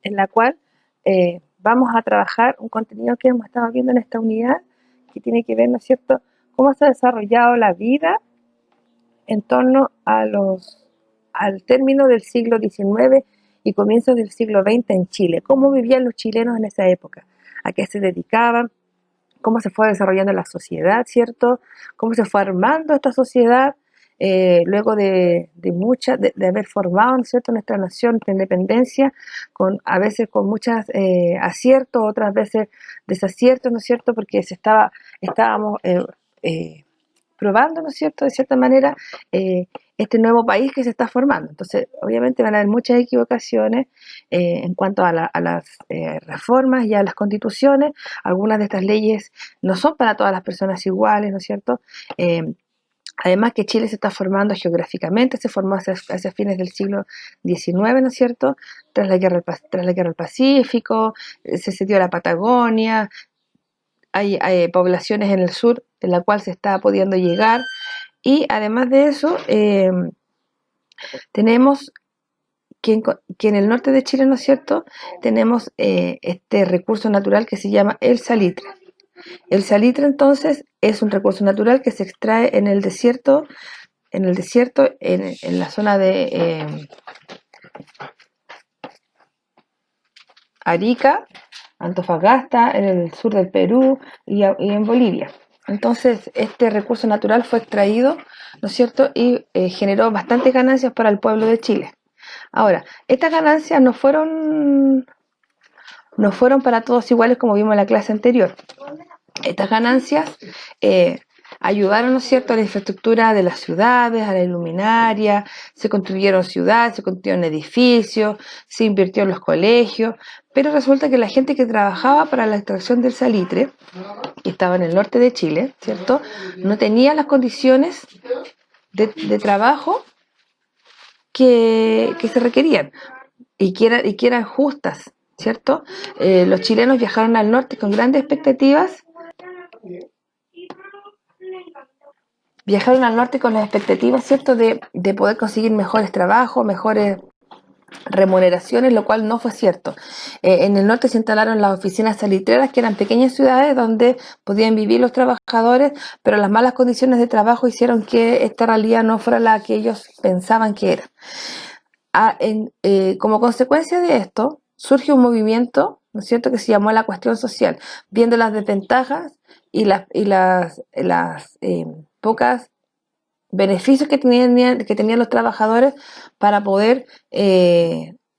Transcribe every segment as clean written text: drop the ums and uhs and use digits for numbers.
en la cual vamos a trabajar un contenido que hemos estado viendo en esta unidad, que tiene que ver, ¿no es cierto?, cómo se ha desarrollado la vida en torno al término del siglo XIX y comienzos del siglo XX en Chile. ¿Cómo vivían los chilenos en esa época? ¿A qué se dedicaban? ¿Cómo se fue desarrollando la sociedad, cierto? ¿Cómo se fue armando esta sociedad? Luego de haber formado, ¿no es cierto?, nuestra nación, nuestra independencia, a veces con muchos aciertos, otras veces desaciertos, ¿no es cierto?, porque estábamos probando, ¿no es cierto?, de cierta manera, este nuevo país que se está formando. Entonces, obviamente van a haber muchas equivocaciones en cuanto a las reformas y a las constituciones. Algunas de estas leyes no son para todas las personas iguales, ¿no es cierto? Además que Chile se está formando geográficamente, se formó hacia fines del siglo XIX, ¿no es cierto? Tras la guerra del Pacífico, se cedió a la Patagonia, hay poblaciones en el sur en la cual se está pudiendo llegar, y además de eso tenemos que en el norte de Chile, ¿no es cierto?, tenemos este recurso natural que se llama el salitre. El salitre, entonces, es un recurso natural que se extrae en el desierto, en la zona de Arica, Antofagasta, en el sur del Perú y en Bolivia. Entonces, este recurso natural fue extraído, ¿no es cierto?, y generó bastantes ganancias para el pueblo de Chile. Ahora, estas ganancias no fueron para todos iguales, como vimos en la clase anterior. Estas ganancias ayudaron, ¿no es cierto?, a la infraestructura de las ciudades, a la iluminaria, se construyeron ciudades, se construyeron edificios, se invirtió en los colegios, pero resulta que la gente que trabajaba para la extracción del salitre, que estaba en el norte de Chile, ¿cierto?, no tenía las condiciones de trabajo que se requerían y que eran justas, ¿cierto? Los chilenos viajaron al norte con grandes expectativas. Viajaron al norte con las expectativas, ¿cierto?, de poder conseguir mejores trabajos, mejores remuneraciones, lo cual no fue cierto. En el norte se instalaron las oficinas salitreras, que eran pequeñas ciudades donde podían vivir los trabajadores, pero las malas condiciones de trabajo hicieron que esta realidad no fuera la que ellos pensaban que era. Como consecuencia de esto, surge un movimiento, ¿no es cierto?, que se llamó la cuestión social, viendo las desventajas y las pocas beneficios que tenían los trabajadores para poder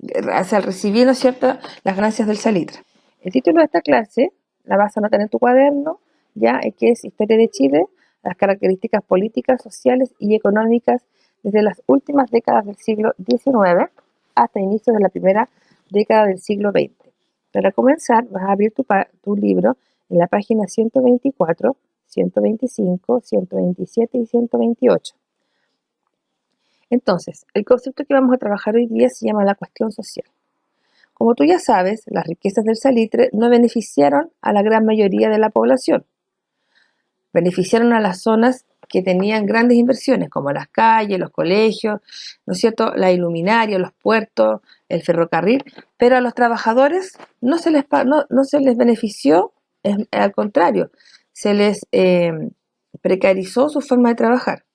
recibir, ¿no es cierto?, las ganancias del salitre. El título de esta clase la vas a anotar en tu cuaderno, ya, que es Historia de Chile, las características políticas, sociales y económicas desde las últimas décadas del siglo XIX hasta inicios de la primera década del siglo XX. Para comenzar, vas a abrir tu libro en la página 124, 125, 127 y 128. Entonces, el concepto que vamos a trabajar hoy día se llama la cuestión social. Como tú ya sabes, las riquezas del salitre no beneficiaron a la gran mayoría de la población. Beneficiaron a las zonas que tenían grandes inversiones, como las calles, los colegios, ¿no es cierto?, la iluminaria, los puertos, el ferrocarril, pero a los trabajadores no se les benefició, al contrario, se les precarizó su forma de trabajar.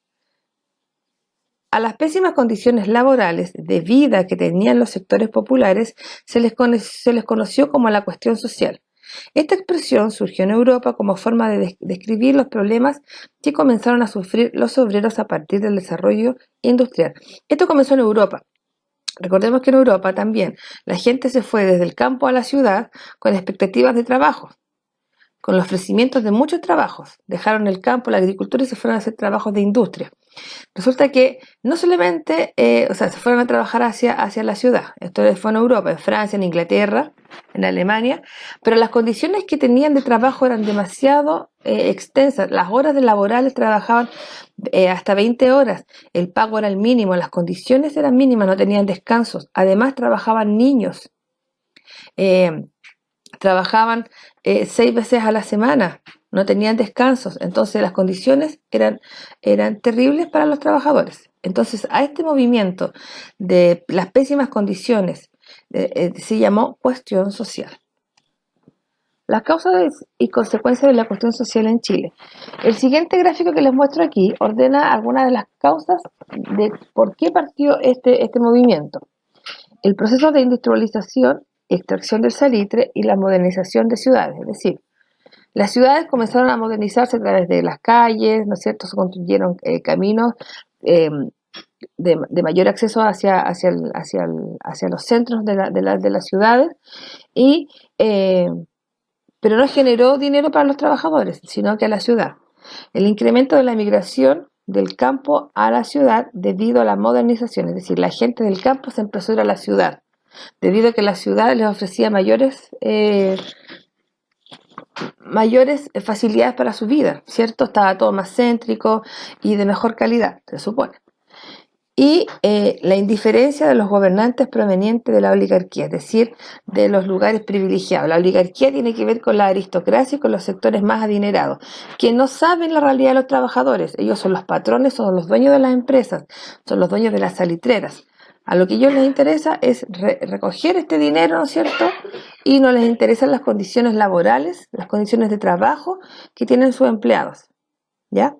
A las pésimas condiciones laborales de vida que tenían los sectores populares se les conoció como la cuestión social. Esta expresión surgió en Europa como forma de describir los problemas que comenzaron a sufrir los obreros a partir del desarrollo industrial. Esto comenzó en Europa. Recordemos que en Europa también la gente se fue desde el campo a la ciudad con expectativas de trabajo, con los ofrecimientos de muchos trabajos. Dejaron el campo, la agricultura y se fueron a hacer trabajos de industria. Resulta que no solamente, se fueron a trabajar hacia la ciudad. Esto fue en Europa, en Francia, en Inglaterra, en Alemania, pero las condiciones que tenían de trabajo eran demasiado extensas. Las horas laborales trabajaban hasta 20 horas, el pago era el mínimo, las condiciones eran mínimas, no tenían descansos. Además trabajaban niños, trabajaban 6 veces a la semana, no tenían descansos, entonces las condiciones eran terribles para los trabajadores. Entonces, a este movimiento de las pésimas condiciones se llamó cuestión social. Las causas y consecuencias de la cuestión social en Chile. El siguiente gráfico que les muestro aquí ordena algunas de las causas de por qué partió este movimiento. El proceso de industrialización, extracción del salitre y la modernización de ciudades, es decir, las ciudades comenzaron a modernizarse a través de las calles, ¿no es cierto? Se construyeron caminos eh, de mayor acceso hacia los centros de las ciudades, y, pero no generó dinero para los trabajadores, sino que a la ciudad. El incremento de la migración del campo a la ciudad debido a la modernización, es decir, la gente del campo se empezó a ir a la ciudad, debido a que la ciudad les ofrecía mayores facilidades para su vida, ¿cierto? Estaba todo más céntrico y de mejor calidad, se supone. Y la indiferencia de los gobernantes provenientes de la oligarquía, es decir, de los lugares privilegiados. La oligarquía tiene que ver con la aristocracia y con los sectores más adinerados, que no saben la realidad de los trabajadores. Ellos son los patrones, son los dueños de las empresas, son los dueños de las salitreras. A lo que a ellos les interesa es recoger este dinero, ¿no es cierto? Y no les interesan las condiciones laborales, las condiciones de trabajo que tienen sus empleados, ¿ya?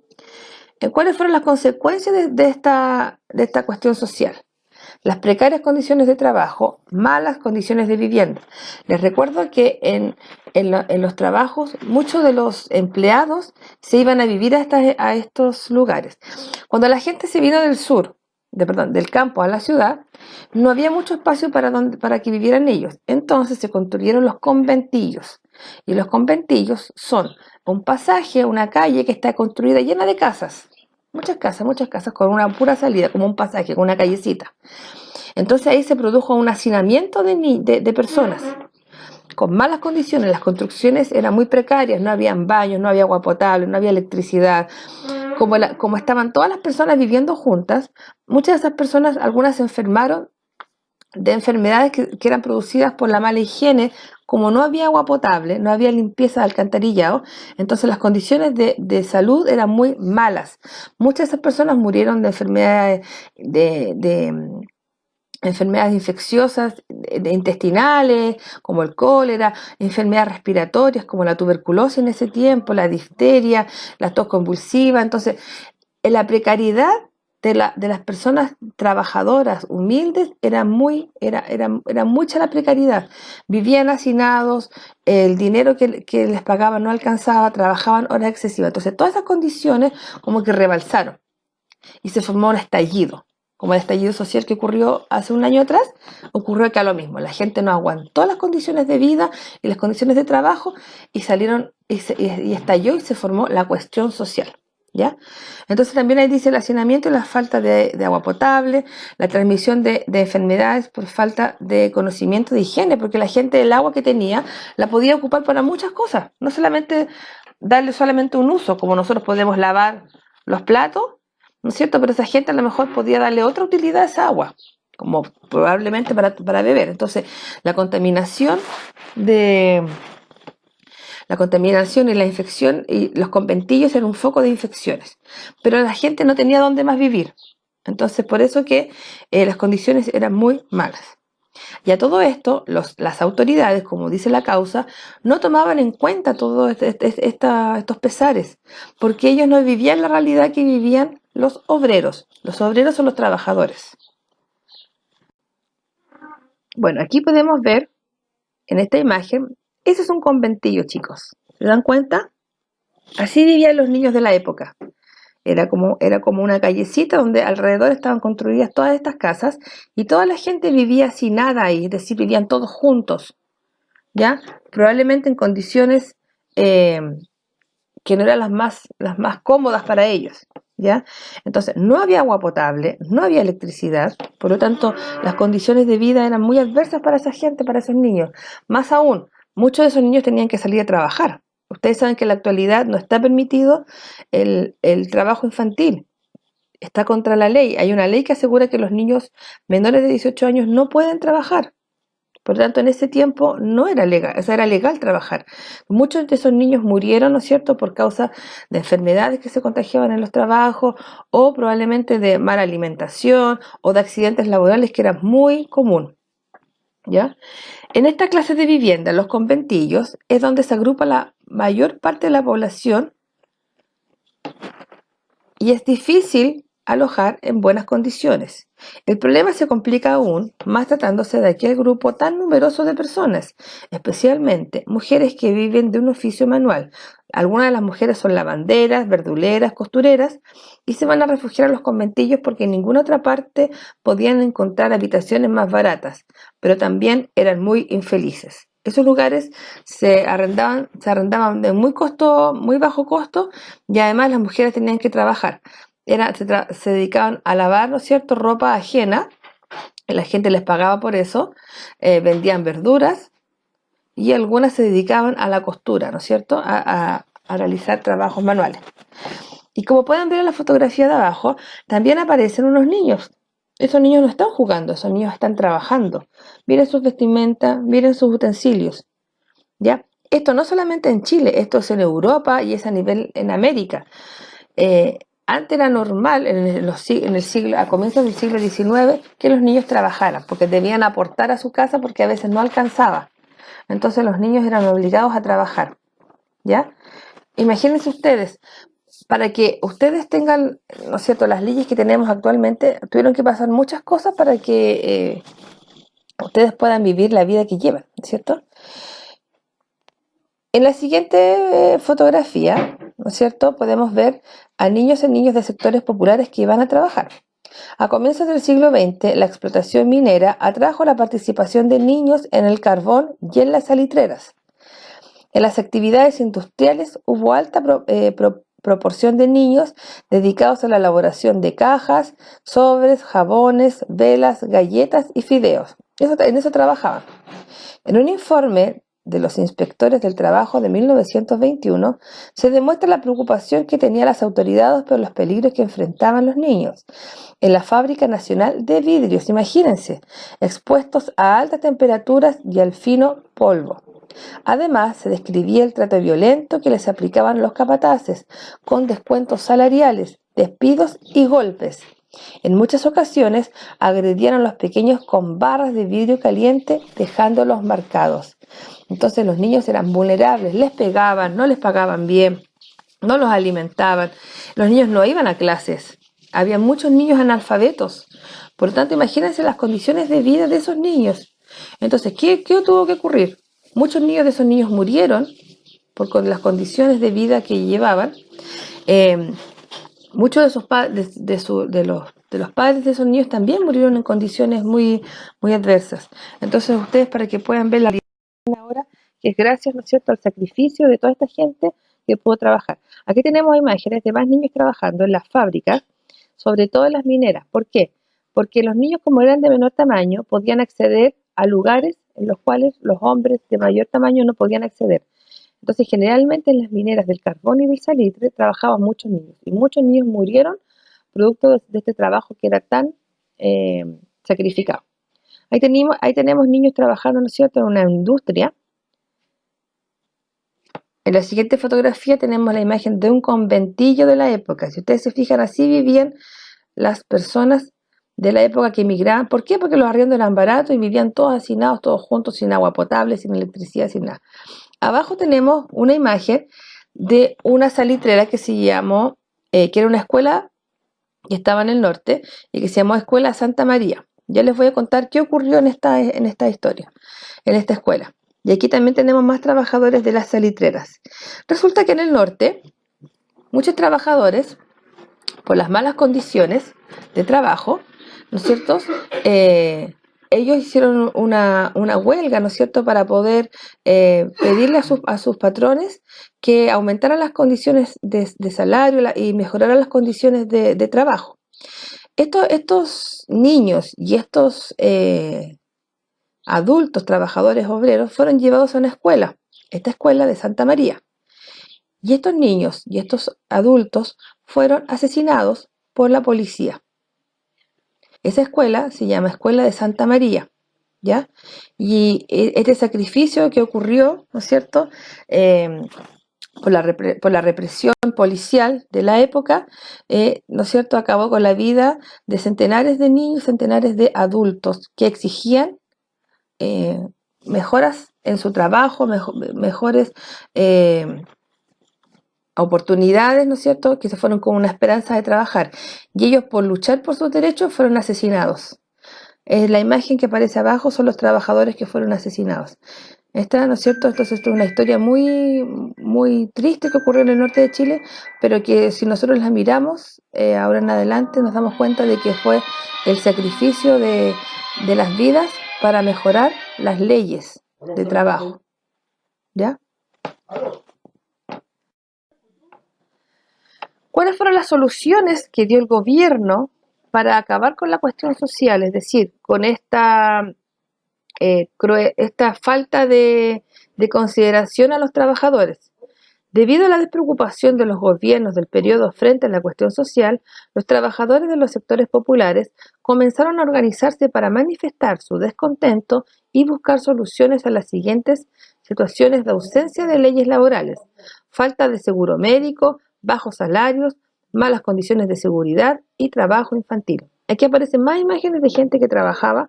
¿Cuáles fueron las consecuencias de esta cuestión social? Las precarias condiciones de trabajo, malas condiciones de vivienda. Les recuerdo que en los trabajos muchos de los empleados se iban a vivir a estos lugares. Cuando la gente se vino del sur, del campo a la ciudad, no había mucho espacio para que vivieran ellos. Entonces se construyeron los conventillos. Y los conventillos son un pasaje, una calle que está construida llena de casas. Muchas casas con una pura salida, como un pasaje, con una callecita. Entonces ahí se produjo un hacinamiento de personas con malas condiciones. Las construcciones eran muy precarias, no habían baños, no había agua potable, no había electricidad. Como estaban todas las personas viviendo juntas, muchas de esas personas, algunas se enfermaron de enfermedades que eran producidas por la mala higiene. Como no había agua potable, no había limpieza de alcantarillado, entonces las condiciones de salud eran muy malas. Muchas de esas personas murieron de enfermedades enfermedades infecciosas intestinales, como el cólera, enfermedades respiratorias, como la tuberculosis en ese tiempo, la difteria, la tos convulsiva. Entonces, en la precariedad de las personas trabajadoras humildes era mucha la precariedad. Vivían hacinados, el dinero que les pagaban no alcanzaba, trabajaban horas excesivas. Entonces, todas esas condiciones como que rebalsaron y se formó un estallido. Como el estallido social que ocurrió hace un año atrás, ocurrió acá lo mismo. La gente no aguantó las condiciones de vida y las condiciones de trabajo y salieron y estalló y se formó la cuestión social, ¿ya? Entonces también ahí dice el hacinamiento y la falta de agua potable, la transmisión de enfermedades por falta de conocimiento de higiene, porque la gente el agua que tenía la podía ocupar para muchas cosas, no solamente darle solamente un uso, como nosotros podemos lavar los platos, ¿no es cierto? Pero esa gente a lo mejor podía darle otra utilidad a esa agua, como probablemente para beber. Entonces, la contaminación y la infección y los conventillos eran un foco de infecciones. Pero la gente no tenía dónde más vivir. Entonces, por eso que las condiciones eran muy malas. Y a todo esto, las autoridades, como dice la causa, no tomaban en cuenta todos estos pesares, porque ellos no vivían la realidad que vivían los obreros. Los obreros son los trabajadores. Bueno, aquí podemos ver en esta imagen, ese es un conventillo, chicos. ¿Se dan cuenta? Así vivían los niños de la época. Era como una callecita donde alrededor estaban construidas todas estas casas y toda la gente vivía así nada ahí, es decir, vivían todos juntos, ¿ya? Probablemente en condiciones que no eran las más cómodas para ellos, ¿ya? Entonces, no había agua potable, no había electricidad, por lo tanto, las condiciones de vida eran muy adversas para esa gente, para esos niños. Más aún, muchos de esos niños tenían que salir a trabajar. Ustedes saben que en la actualidad no está permitido el trabajo infantil. Está contra la ley. Hay una ley que asegura que los niños menores de 18 años no pueden trabajar. Por lo tanto, en ese tiempo no era legal, o sea, era legal trabajar. Muchos de esos niños murieron, ¿no es cierto?, por causa de enfermedades que se contagiaban en los trabajos o probablemente de mala alimentación o de accidentes laborales que eran muy común, ¿ya? En esta clase de vivienda, los conventillos, es donde se agrupa la mayor parte de la población y es difícil alojar en buenas condiciones. El problema se complica aún más tratándose de aquel grupo tan numeroso de personas, especialmente mujeres que viven de un oficio manual. Algunas de las mujeres son lavanderas, verduleras, costureras y se van a refugiar a los conventillos porque en ninguna otra parte podían encontrar habitaciones más baratas, pero también eran muy infelices. Esos lugares se arrendaban de muy bajo costo y además las mujeres tenían que trabajar. Se dedicaban a lavar, ¿no es cierto?, ropa ajena, y la gente les pagaba por eso, vendían verduras y algunas se dedicaban a la costura, ¿no es cierto?, a realizar trabajos manuales. Y como pueden ver en la fotografía de abajo, también aparecen unos niños. Esos niños no están jugando, esos niños están trabajando. Miren sus vestimentas, miren sus utensilios, ¿ya? Esto no solamente en Chile, esto es en Europa y es a nivel en América. Antes era normal a comienzos del siglo XIX que los niños trabajaran porque debían aportar a su casa porque a veces no alcanzaba. Entonces los niños eran obligados a trabajar, ¿ya? Imagínense ustedes, para que ustedes tengan, ¿no es cierto?, las leyes que tenemos actualmente, tuvieron que pasar muchas cosas para que ustedes puedan vivir la vida que llevan, ¿cierto? En la siguiente fotografía, ¿no es cierto?, podemos ver a niños y niños de sectores populares que iban a trabajar. A comienzos del siglo XX, la explotación minera atrajo la participación de niños en el carbón y en las salitreras. En las actividades industriales hubo alta proporción de niños dedicados a la elaboración de cajas, sobres, jabones, velas, galletas y fideos. En eso trabajaban. En un informe de los inspectores del trabajo de 1921, se demuestra la preocupación que tenían las autoridades por los peligros que enfrentaban los niños en la Fábrica Nacional de Vidrios, imagínense, expuestos a altas temperaturas y al fino polvo. Además, se describía el trato violento que les aplicaban los capataces, con descuentos salariales, despidos y golpes. En muchas ocasiones agredían a los pequeños con barras de vidrio caliente, dejándolos marcados. Entonces los niños eran vulnerables, les pegaban, no les pagaban bien, no los alimentaban. Los niños no iban a clases. Había muchos niños analfabetos. Por lo tanto, imagínense las condiciones de vida de esos niños. Entonces, ¿qué tuvo que ocurrir? Muchos niños de esos niños murieron por las condiciones de vida que llevaban. Muchos de los padres de esos niños también murieron en condiciones muy, muy adversas. Entonces, ustedes, para que puedan ver la realidad ahora, que es gracias, ¿no es cierto?, al sacrificio de toda esta gente que pudo trabajar. Aquí tenemos imágenes de más niños trabajando en las fábricas, sobre todo en las mineras. ¿Por qué? Porque los niños, como eran de menor tamaño, podían acceder a lugares en los cuales los hombres de mayor tamaño no podían acceder. Entonces, generalmente en las mineras del carbón y del salitre trabajaban muchos niños y muchos niños murieron producto de este trabajo que era tan sacrificado. Ahí tenemos niños trabajando, ¿no es cierto?, en una industria. En la siguiente fotografía tenemos la imagen de un conventillo de la época. Si ustedes se fijan, así vivían las personas de la época que emigraban. ¿Por qué? Porque los arriendos eran baratos y vivían todos hacinados, todos juntos, sin agua potable, sin electricidad, sin nada. Abajo tenemos una imagen de una salitrera que se llamó, que era una escuela que estaba en el norte y que se llamó Escuela Santa María. Ya les voy a contar qué ocurrió en esta historia, en esta escuela. Y aquí también tenemos más trabajadores de las salitreras. Resulta que en el norte, muchos trabajadores, por las malas condiciones de trabajo, ¿no es cierto?, ellos hicieron una huelga, ¿no es cierto?, para poder pedirle a sus patrones que aumentaran las condiciones de salario y mejoraran las condiciones de trabajo. Estos niños y estos adultos trabajadores obreros fueron llevados a una escuela, esta escuela de Santa María. Y estos niños y estos adultos fueron asesinados por la policía. Esa escuela se llama Escuela de Santa María, ¿ya? Y este sacrificio que ocurrió, ¿no es cierto?, por la represión policial de la época, ¿no es cierto?, acabó con la vida de centenares de niños, centenares de adultos que exigían mejoras en su trabajo, mejores oportunidades, ¿no es cierto?, que se fueron con una esperanza de trabajar. Y ellos, por luchar por sus derechos, fueron asesinados. La imagen que aparece abajo son los trabajadores que fueron asesinados. Esta, ¿no es cierto? Entonces, esto es una historia muy, muy triste que ocurrió en el norte de Chile, pero que si nosotros la miramos ahora en adelante, nos damos cuenta de que fue el sacrificio de las vidas para mejorar las leyes de trabajo. ¿Ya? ¿Cuáles fueron las soluciones que dio el gobierno para acabar con la cuestión social? Es decir, con esta falta de consideración a los trabajadores. Debido a la despreocupación de los gobiernos del periodo frente a la cuestión social, los trabajadores de los sectores populares comenzaron a organizarse para manifestar su descontento y buscar soluciones a las siguientes situaciones de ausencia de leyes laborales: falta de seguro médico, bajos salarios, malas condiciones de seguridad y trabajo infantil. Aquí aparecen más imágenes de gente que trabajaba.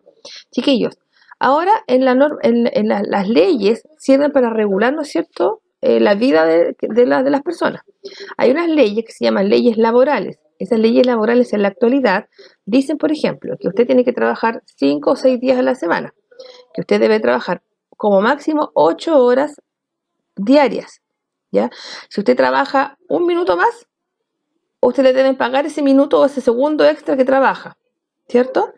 Chiquillos, ahora las leyes sirven para regular, ¿no es cierto?, la vida de las personas. Hay unas leyes que se llaman leyes laborales. Esas leyes laborales en la actualidad dicen, por ejemplo, que usted tiene que trabajar 5 o 6 días a la semana, que usted debe trabajar como máximo 8 horas diarias, ¿ya? Si usted trabaja un minuto más, usted le deben pagar ese minuto o ese segundo extra que trabaja, ¿cierto?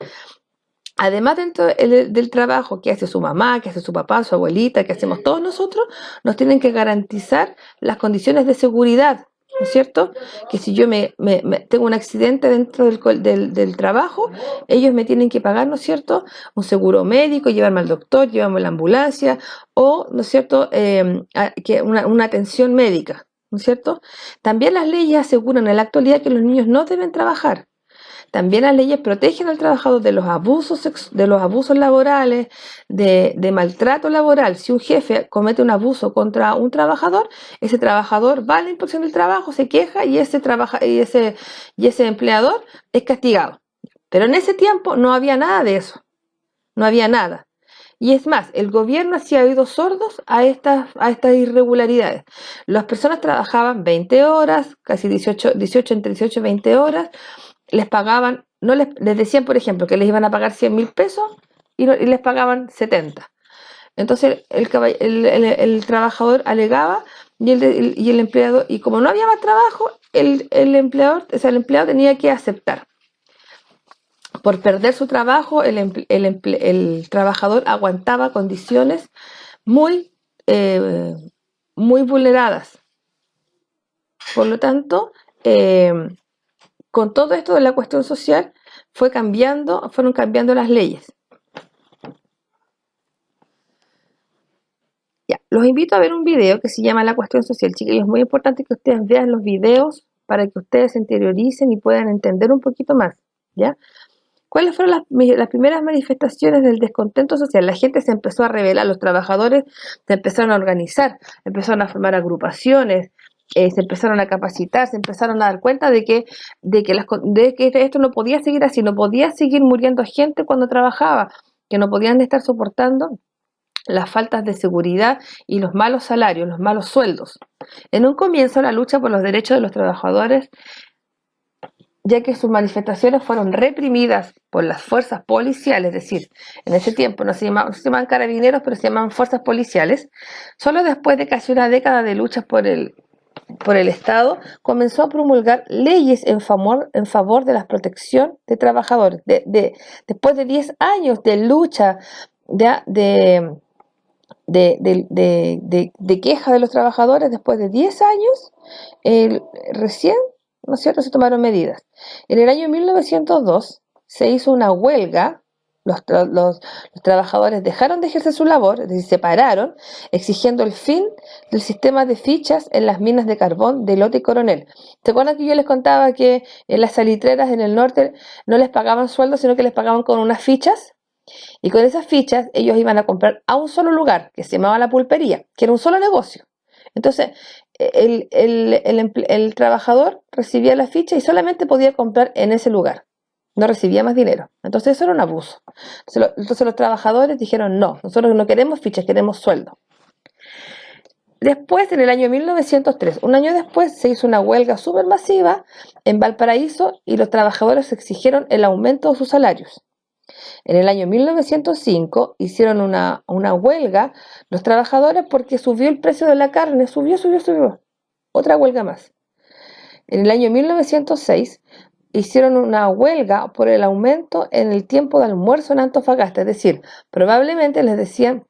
Además, dentro del trabajo que hace su mamá, que hace su papá, su abuelita, que hacemos todos nosotros, nos tienen que garantizar las condiciones de seguridad, ¿no es cierto? Que si yo tengo un accidente dentro del trabajo, ellos me tienen que pagar, ¿no es cierto?, un seguro médico, llevarme al doctor, llevarme a la ambulancia, o, ¿no es cierto?, una atención médica, ¿no es cierto? También las leyes aseguran en la actualidad que los niños no deben trabajar. También las leyes protegen al trabajador de los abusos laborales, de maltrato laboral. Si un jefe comete un abuso contra un trabajador, ese trabajador va a la inspección del trabajo, se queja y ese empleador es castigado. Pero en ese tiempo no había nada de eso, no había nada. Y es más, el gobierno hacía oídos sordos a estas irregularidades. Las personas trabajaban 20 horas, casi 18, entre 18 y 20 horas, les pagaban, no les decían, por ejemplo, que les iban a pagar 100.000 pesos y les pagaban 70. Entonces el trabajador alegaba y el empleado, y como no había más trabajo, el empleado tenía que aceptar. Por perder su trabajo, el trabajador aguantaba condiciones muy, muy vulneradas. Por lo tanto, con todo esto de la cuestión social, fueron cambiando las leyes. Ya, los invito a ver un video que se llama La cuestión social. Chiquillos, es muy importante que ustedes vean los videos para que ustedes se interioricen y puedan entender un poquito más, ¿ya? ¿Cuáles fueron las primeras manifestaciones del descontento social? La gente se empezó a rebelar, los trabajadores se empezaron a organizar, empezaron a formar agrupaciones, se empezaron a capacitar, se empezaron a dar cuenta de que esto no podía seguir así, no podía seguir muriendo gente cuando trabajaba, que no podían estar soportando las faltas de seguridad y los malos salarios, los malos sueldos. En un comienzo, la lucha por los derechos de los trabajadores, ya que sus manifestaciones fueron reprimidas por las fuerzas policiales, es decir, en ese tiempo no se llamaban carabineros, pero se llamaban fuerzas policiales. Solo después de casi una década de luchas por el Estado, comenzó a promulgar leyes en favor de la protección de trabajadores. Después de 10 años de lucha, de queja de los trabajadores, después de 10 años, recién, ¿no es cierto?, se tomaron medidas. En el año 1902 se hizo una huelga, los trabajadores dejaron de ejercer su labor, es decir, se pararon, exigiendo el fin del sistema de fichas en las minas de carbón de Lote y Coronel. ¿Se acuerdan que yo les contaba que en las salitreras en el norte no les pagaban sueldo, sino que les pagaban con unas fichas? Y con esas fichas ellos iban a comprar a un solo lugar, que se llamaba la pulpería, que era un solo negocio. Entonces, el trabajador recibía la ficha y solamente podía comprar en ese lugar, no recibía más dinero. Entonces eso era un abuso. Entonces los trabajadores dijeron, no, nosotros no queremos fichas, queremos sueldo. Después, en el año 1903, un año después, se hizo una huelga supermasiva en Valparaíso y los trabajadores exigieron el aumento de sus salarios. En el año 1905 hicieron una huelga los trabajadores porque subió el precio de la carne, subió. Otra huelga más. En el año 1906 hicieron una huelga por el aumento en el tiempo de almuerzo en Antofagasta, es decir, probablemente les decían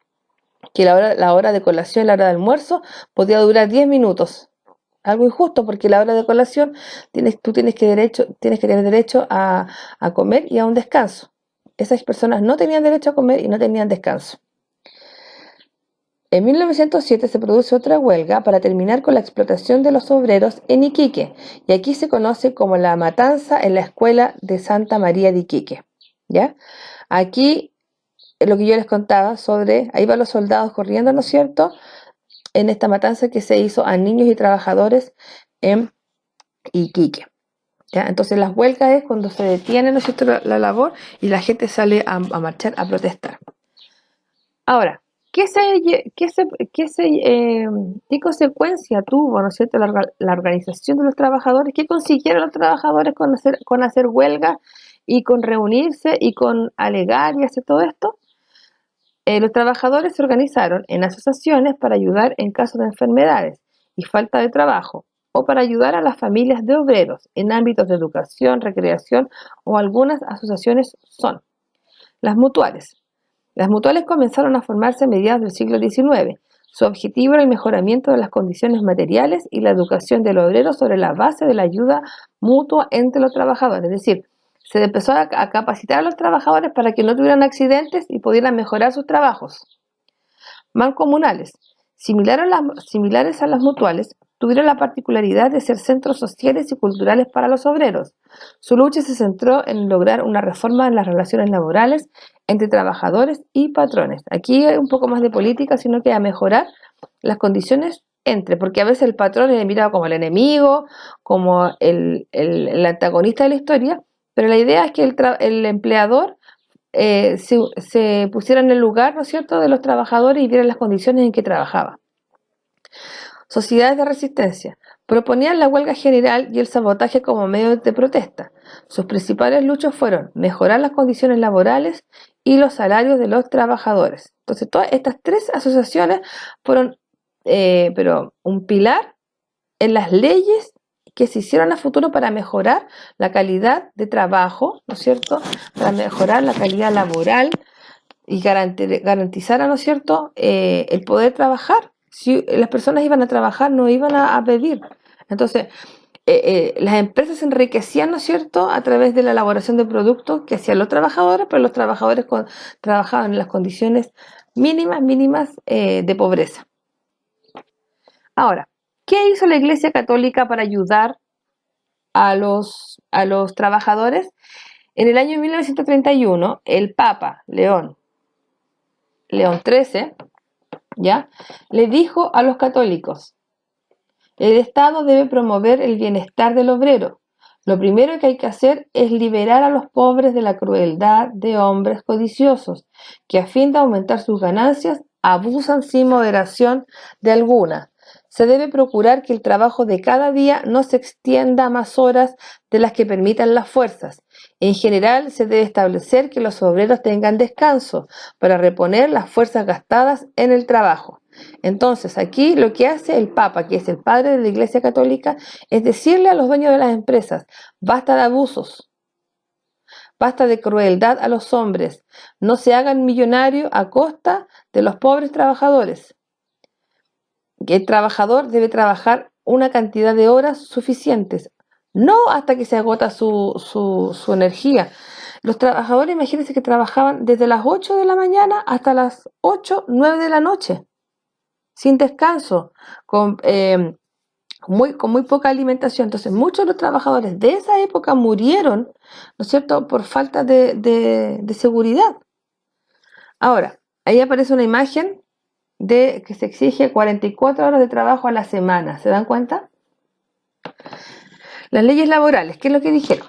que la hora de colación y la hora de almuerzo podía durar 10 minutos. Algo injusto porque la hora de colación tú tienes que tener derecho a comer y a un descanso. Esas personas no tenían derecho a comer y no tenían descanso. En 1907 se produce otra huelga para terminar con la explotación de los obreros en Iquique, y aquí se conoce como la matanza en la escuela de Santa María de Iquique. ¿Ya? Aquí lo que yo les contaba sobre, ahí van los soldados corriendo, ¿no es cierto?, en esta matanza que se hizo a niños y trabajadores en Iquique. ¿Ya? Entonces las huelgas es cuando se detiene, ¿no es cierto?, la labor y la gente sale a marchar, a protestar. Ahora, ¿qué consecuencia tuvo, ¿no es cierto?, la organización de los trabajadores? ¿Qué consiguieron los trabajadores con hacer huelga y con reunirse y con alegar y hacer todo esto? Los trabajadores se organizaron en asociaciones para ayudar en casos de enfermedades y falta de trabajo, o para ayudar a las familias de obreros en ámbitos de educación, recreación, o algunas asociaciones son las mutuales. Las mutuales comenzaron a formarse a mediados del siglo XIX. Su objetivo era el mejoramiento de las condiciones materiales y la educación del obrero sobre la base de la ayuda mutua entre los trabajadores. Es decir, se empezó a capacitar a los trabajadores para que no tuvieran accidentes y pudieran mejorar sus trabajos. Mancomunales, similares a las mutuales, tuvieron la particularidad de ser centros sociales y culturales para los obreros. Su lucha se centró en lograr una reforma en las relaciones laborales entre trabajadores y patrones. Aquí hay un poco más de política, sino que a mejorar las condiciones porque a veces el patrón es mirado como el enemigo, como el antagonista de la historia, pero la idea es que el empleador se pusiera en el lugar, ¿no es cierto?, de los trabajadores y vieran las condiciones en que trabajaba. Sociedades de resistencia. Proponían la huelga general y el sabotaje como medio de protesta. Sus principales luchas fueron mejorar las condiciones laborales y los salarios de los trabajadores. Entonces, todas estas tres asociaciones fueron pero un pilar en las leyes que se hicieron a futuro para mejorar la calidad de trabajo, ¿no es cierto?, para mejorar la calidad laboral y garantizar, ¿no es cierto?, el poder trabajar. Si las personas iban a trabajar, no iban a pedir. Entonces, las empresas se enriquecían, ¿no es cierto?, a través de la elaboración de productos que hacían los trabajadores, pero los trabajadores trabajaban en las condiciones mínimas de pobreza. Ahora, ¿qué hizo la Iglesia Católica para ayudar a los trabajadores? En el año 1931, el Papa León XIII, ¿ya?, le dijo a los católicos: el Estado debe promover el bienestar del obrero. Lo primero que hay que hacer es liberar a los pobres de la crueldad de hombres codiciosos, que a fin de aumentar sus ganancias, abusan sin moderación de alguna. Se debe procurar que el trabajo de cada día no se extienda a más horas de las que permitan las fuerzas. En general, se debe establecer que los obreros tengan descanso para reponer las fuerzas gastadas en el trabajo. Entonces, aquí lo que hace el Papa, que es el padre de la Iglesia Católica, es decirle a los dueños de las empresas: basta de abusos, basta de crueldad a los hombres, no se hagan millonarios a costa de los pobres trabajadores. Que el trabajador debe trabajar una cantidad de horas suficientes, no hasta que se agota su energía. Los trabajadores, imagínense que trabajaban desde las 8 de la mañana hasta las 8, 9 de la noche, sin descanso, con muy poca alimentación. Entonces, muchos de los trabajadores de esa época murieron, ¿no es cierto?, por falta de seguridad. Ahora, ahí aparece una imagen de que se exige 44 horas de trabajo a la semana. ¿Se dan cuenta? Las leyes laborales, ¿qué es lo que dijeron?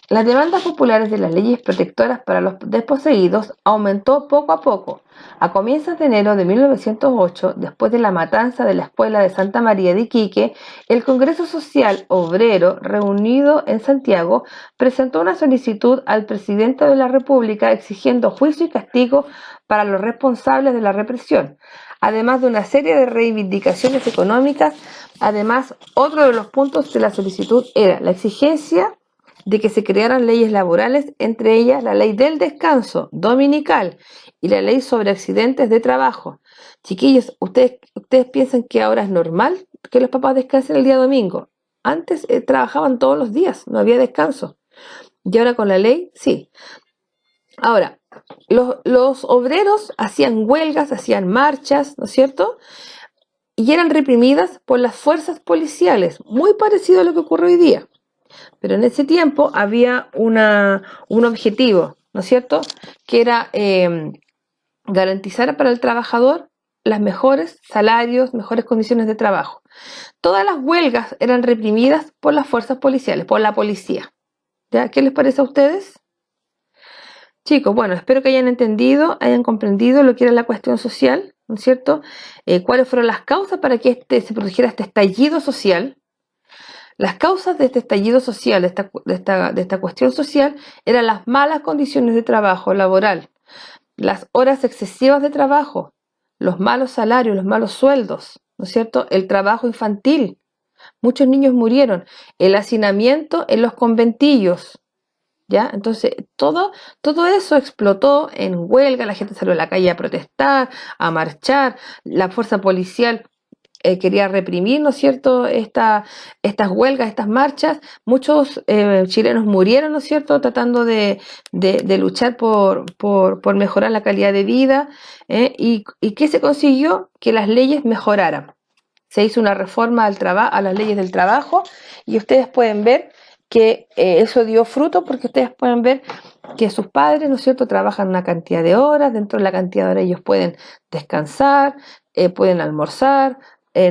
Las demandas populares de las leyes protectoras para los desposeídos aumentó poco a poco. A comienzos de enero de 1908, después de la matanza de la escuela de Santa María de Iquique, el Congreso Social Obrero, reunido en Santiago, presentó una solicitud al presidente de la República exigiendo juicio y castigo para los responsables de la represión, además de una serie de reivindicaciones económicas. Además, otro de los puntos de la solicitud era la exigencia de que se crearan leyes laborales, entre ellas la ley del descanso dominical y la ley sobre accidentes de trabajo. Chiquillos, ¿ustedes piensan que ahora es normal que los papás descansen el día domingo? Antes trabajaban todos los días, no había descanso. Y ahora con la ley, sí. Ahora, los obreros hacían huelgas, hacían marchas, ¿no es cierto? Y eran reprimidas por las fuerzas policiales, muy parecido a lo que ocurre hoy día. Pero en ese tiempo había un objetivo, ¿no es cierto?, que era garantizar para el trabajador los mejores salarios, mejores condiciones de trabajo. Todas las huelgas eran reprimidas por las fuerzas policiales, por la policía. ¿Ya? ¿Qué les parece a ustedes? Chicos, bueno, espero que hayan entendido, hayan comprendido lo que era la cuestión social, ¿no es cierto? ¿Cuáles fueron las causas para que se produjera este estallido social? Las causas de este estallido social, de esta cuestión social, eran las malas condiciones de trabajo laboral, las horas excesivas de trabajo, los malos salarios, los malos sueldos, ¿no es cierto? El trabajo infantil. Muchos niños murieron. El hacinamiento en los conventillos, ¿ya? Entonces, todo eso explotó en huelga, la gente salió a la calle a protestar, a marchar, la fuerza policial quería reprimir, ¿no es cierto?, estas huelgas, estas marchas. Muchos chilenos murieron, ¿no es cierto?, tratando de luchar por mejorar la calidad de vida. ¿Y qué se consiguió? Que las leyes mejoraran. Se hizo una reforma a las leyes del trabajo y ustedes pueden ver que eso dio fruto, porque ustedes pueden ver que sus padres, ¿no es cierto?, trabajan una cantidad de horas, dentro de la cantidad de horas ellos pueden descansar, pueden almorzar,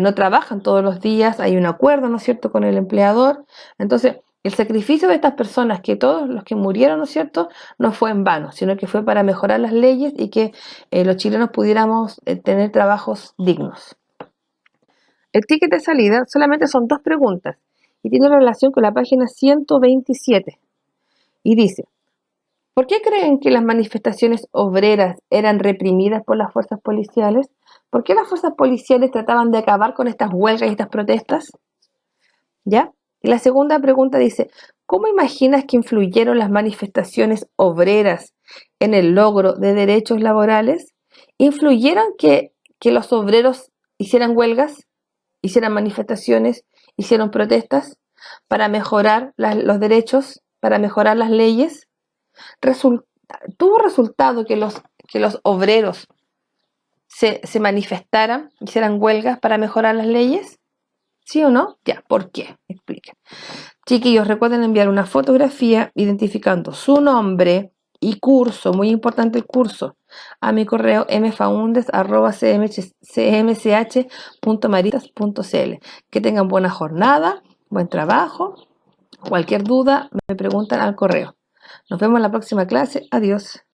no trabajan todos los días, hay un acuerdo, ¿no es cierto?, con el empleador. Entonces, el sacrificio de estas personas, que todos los que murieron, ¿no es cierto?, no fue en vano, sino que fue para mejorar las leyes y que los chilenos pudiéramos tener trabajos dignos. El ticket de salida solamente son 2 preguntas y tiene relación con la página 127. Y dice: ¿por qué creen que las manifestaciones obreras eran reprimidas por las fuerzas policiales? ¿Por qué las fuerzas policiales trataban de acabar con estas huelgas y estas protestas? ¿Ya? Y la segunda pregunta dice: ¿cómo imaginas que influyeron las manifestaciones obreras en el logro de derechos laborales? ¿Influyeron que los obreros hicieran huelgas, hicieran manifestaciones, hicieron protestas para mejorar los derechos, para mejorar las leyes? ¿Tuvo resultado que los obreros se manifestaran, hicieran huelgas para mejorar las leyes? ¿Sí o no? Ya, ¿por qué? Expliquen. Chiquillos, recuerden enviar una fotografía identificando su nombre y curso, muy importante el curso, a mi correo mfaundes@cmch.maritas.cl. Que tengan buena jornada, buen trabajo. Cualquier duda me preguntan al correo. Nos vemos en la próxima clase. Adiós.